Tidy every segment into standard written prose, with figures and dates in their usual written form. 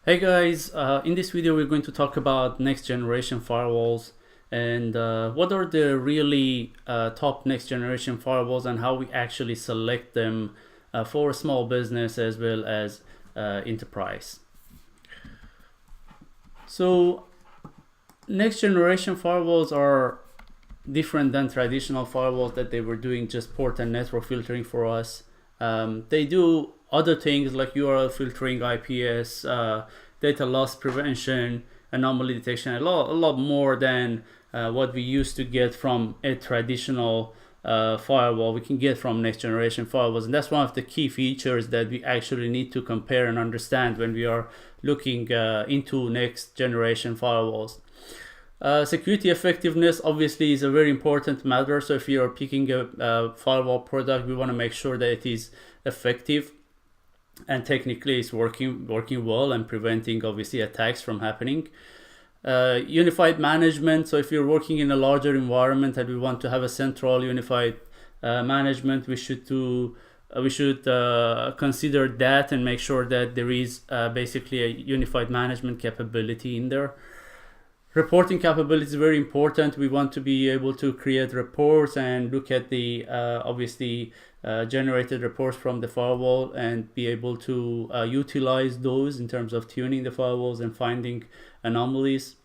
Hey guys, in this video we're going to talk about next generation firewalls and what are the really top next generation firewalls and how we actually select them for a small business as well as enterprise. So next generation firewalls are different than traditional firewalls that they were doing just port and network filtering for us. They do other things like URL filtering, IPS, data loss prevention, anomaly detection, a lot more than what we used to get from a traditional firewall. We can get from next generation firewalls, and that's one of the key features that we actually need to compare and understand when we are looking into next generation firewalls. Security effectiveness obviously is a very important matter. So if you're picking a firewall product, we want to make sure that it is effective and technically it's working well and preventing obviously attacks from happening. Unified management. So if you're working in a larger environment and we want to have a central unified management, we should consider that and make sure that there is basically a unified management capability in there. Reporting capability is very important. We want to be able to create reports and look at the obviously generated reports from the firewall and be able to utilize those in terms of tuning the firewalls and finding anomalies.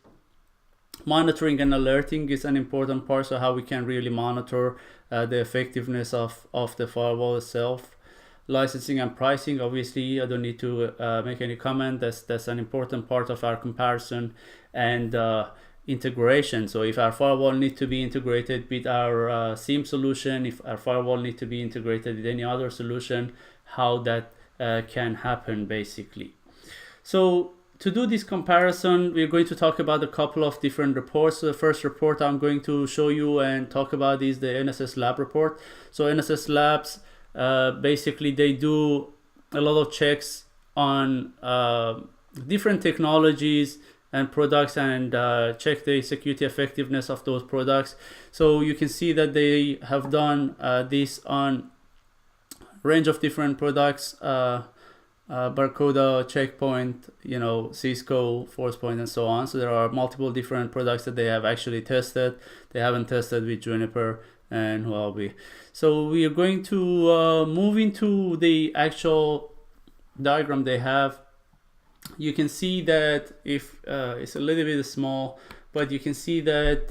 Monitoring and alerting is an important part, so how we can really monitor the effectiveness of the firewall itself. Licensing and pricing, obviously I don't need to make any comment. That's an important part of our comparison. And integration. So if our firewall needs to be integrated with our SIEM solution, if our firewall needs to be integrated with any other solution, how that can happen basically. So to do this comparison, we're going to talk about a couple of different reports. So the first report I'm going to show you and talk about is the NSS Lab report. So NSS Labs, basically they do a lot of checks on different technologies and products and check the security effectiveness of those products. So you can see that they have done this on range of different products, Barcoda, Checkpoint, Cisco, ForcePoint, and so on. So there are multiple different products that they have actually tested. They haven't tested with Juniper and Huawei. So we are going to move into the actual diagram they have. You can see that if it's a little bit small, but you can see that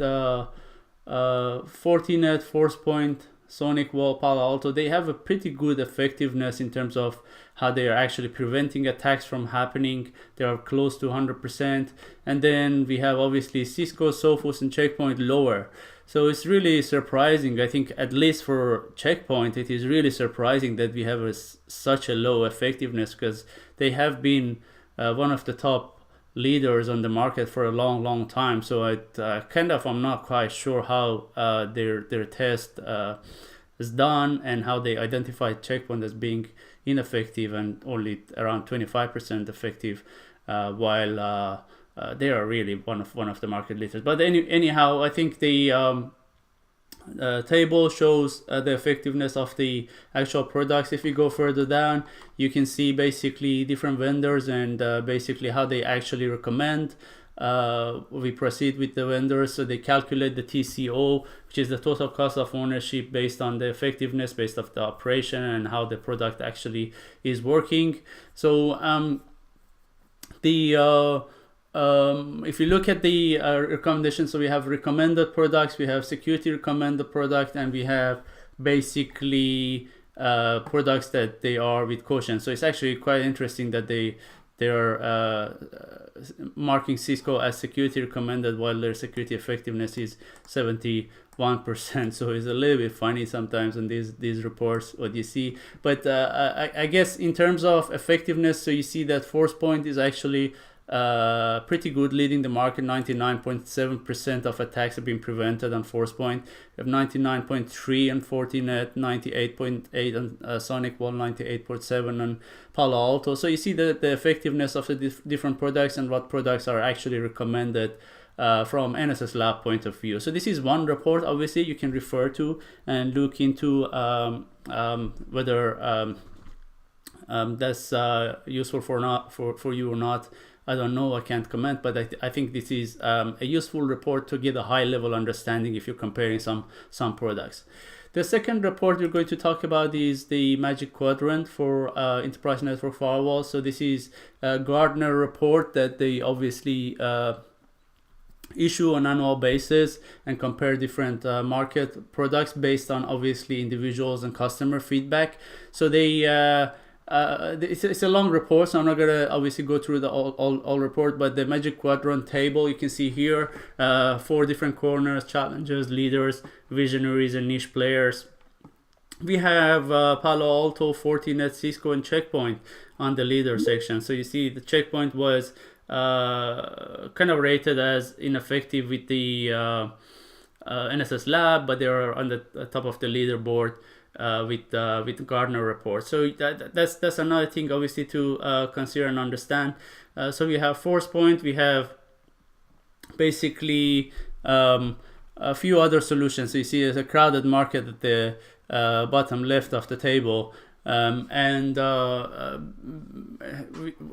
Fortinet, ForcePoint, Sonic Wall, Palo Alto, they have a pretty good effectiveness in terms of how they are actually preventing attacks from happening. They are close to 100%. And then we have obviously Cisco, Sophos, and Checkpoint lower. So it's really surprising. I think at least for Checkpoint, it is really surprising that we have such a low effectiveness, because they have been one of the top leaders on the market for a long time. So I'm not quite sure how their test is done and how they identified Checkpoint as being ineffective and only around 25% effective, while they are really one of the market leaders. But anyhow, I think the table shows the effectiveness of the actual products. If we go further down, you can see basically different vendors and basically how they actually recommend we proceed with the vendors. So they calculate the TCO, which is the total cost of ownership based on the effectiveness, based on the operation and how the product actually is working. So if you look at the recommendations, so we have recommended products, we have security recommended product, and we have basically products that they are with caution. So it's actually quite interesting that they are marking Cisco as security recommended while their security effectiveness is 71%. So it's a little bit funny sometimes in these reports what you see. But I guess in terms of effectiveness, so you see that ForcePoint is actually pretty good, leading the market. 99.7% of attacks have been prevented on ForcePoint. We have 99.3 on Fortinet, 98.8 on Sonic Wall, 98.7 on Palo Alto. So you see the effectiveness of the different products and what products are actually recommended from NSS Lab point of view. So this is one report, obviously, you can refer to and look into whether that's useful for you or not, I don't know, I can't comment, but I think this is a useful report to get a high level understanding if you're comparing some products. The second report we're going to talk about is the Magic Quadrant for enterprise network firewalls. So this is a Gartner report that they obviously issue on an annual basis and compare different market products based on obviously individuals and customer feedback. So they it's a long report, so I'm not gonna obviously go through the all report, but the Magic Quadrant table you can see here, 4 different corners: challengers, leaders, visionaries, and niche players. We have Palo Alto, Fortinet, Cisco, and Checkpoint on the leader section. So you see the Checkpoint was kind of rated as ineffective with the NSS Lab, but they are on the top of the leaderboard with Gartner report. So that's another thing obviously to consider and understand. So we have ForcePoint, we have basically a few other solutions. So you see there's a crowded market at the bottom left of the table.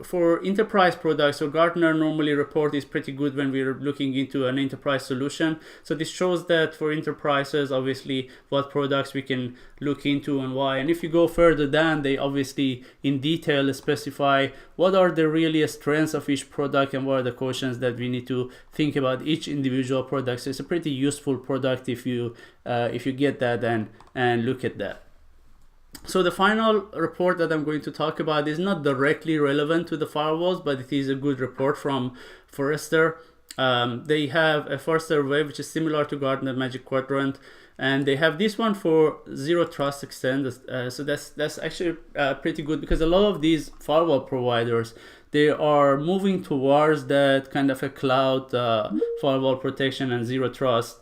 For enterprise products, so Gartner normally report is pretty good when we're looking into an enterprise solution. So this shows that for enterprises, obviously, what products we can look into and why. And if you go further down, they obviously in detail specify what are the really strengths of each product and what are the questions that we need to think about each individual product. So it's a pretty useful product if you get that and look at that. So the final report that I'm going to talk about is not directly relevant to the firewalls, but it is a good report from Forrester. They have a Forrester Wave, which is similar to Gartner Magic Quadrant, and they have this one for Zero Trust Extend. So that's actually pretty good, because a lot of these firewall providers, they are moving towards that kind of a cloud firewall protection and zero trust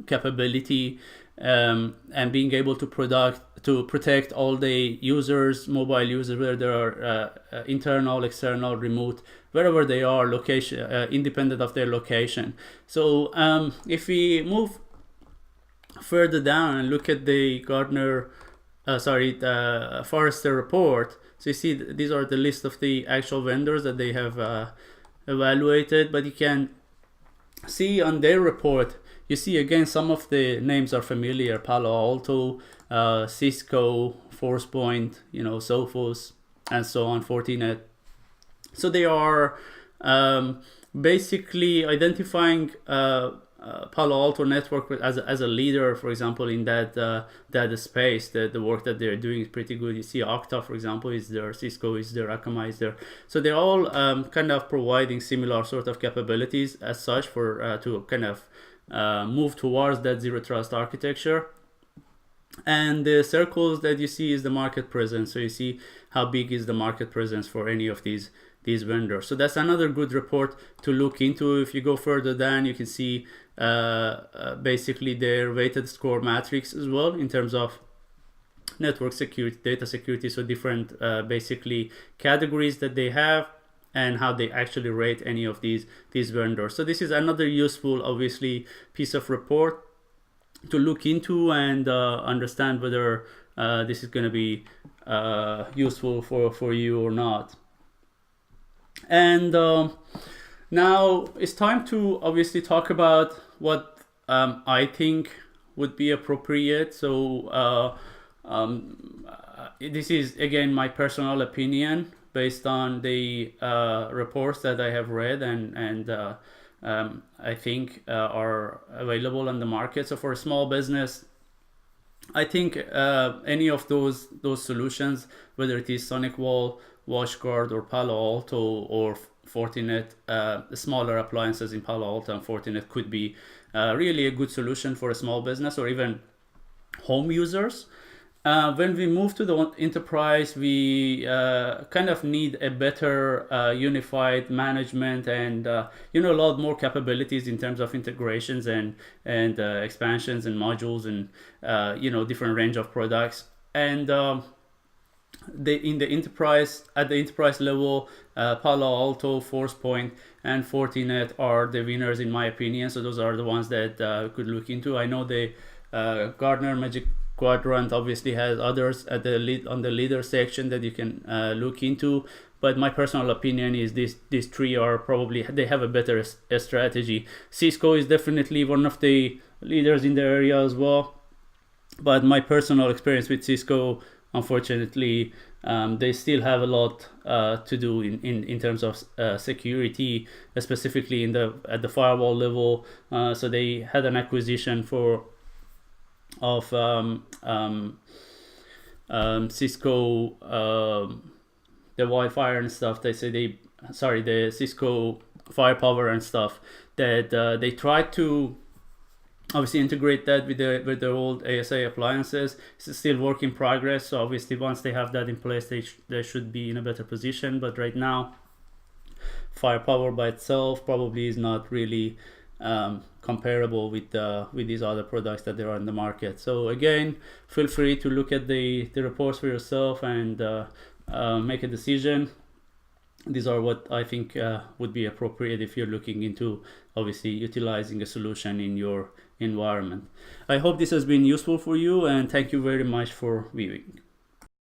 capability. And being able to protect all the users, mobile users, whether they are internal, external, remote, wherever they are, location independent of their location. So if we move further down and look at the the Forrester report, so you see these are the list of the actual vendors that they have evaluated, but you can see on their report, you see again some of the names are familiar: Palo Alto, Cisco, ForcePoint, Sophos, and so on, Fortinet. So they are basically identifying Palo Alto network as a leader, for example, in that space. The work that they're doing is pretty good. You see Okta, for example, is there, Cisco is there, Akamai is there. So they're all kind of providing similar sort of capabilities as such for to kind of move towards that zero trust architecture. And the circles that you see is the market presence. So you see how big is the market presence for any of these vendors. So that's another good report to look into. If you go further down, you can see basically their weighted score matrix as well in terms of network security, data security. So different basically categories that they have, and how they actually rate any of these vendors. So this is another useful, obviously, piece of report to look into and understand whether this is going to be useful for you or not. And now it's time to obviously talk about what I think would be appropriate. So this is again my personal opinion, based on the reports that I have read and I think are available on the market. So for a small business, I think any of those solutions, whether it is SonicWall, WatchGuard, or Palo Alto, or Fortinet, the smaller appliances in Palo Alto and Fortinet could be really a good solution for a small business or even home users. When we move to the enterprise, we kind of need a better unified management and a lot more capabilities in terms of integrations and expansions and modules and different range of products. And at the enterprise level, Palo Alto, ForcePoint, and Fortinet are the winners in my opinion. So those are the ones that could look into. I know the Gartner Magic quadrant obviously has others at the lead on the leader section that you can look into. But my personal opinion is these three are probably, they have a better strategy. Cisco is definitely one of the leaders in the area as well. But my personal experience with Cisco, unfortunately, they still have a lot to do in terms of security, specifically at the firewall level. So they had an acquisition of Cisco, the Wi-Fi and stuff. The Cisco firepower and stuff, that they tried to obviously integrate that with the old ASA appliances. It's still work in progress, so obviously once they have that in place, they should be in a better position. But right now, firepower by itself probably is not really comparable with these other products that there are in the market. So again, feel free to look at the reports for yourself and make a decision. These are what I think would be appropriate if you're looking into obviously utilizing a solution in your environment. I hope this has been useful for you, and thank you very much for viewing.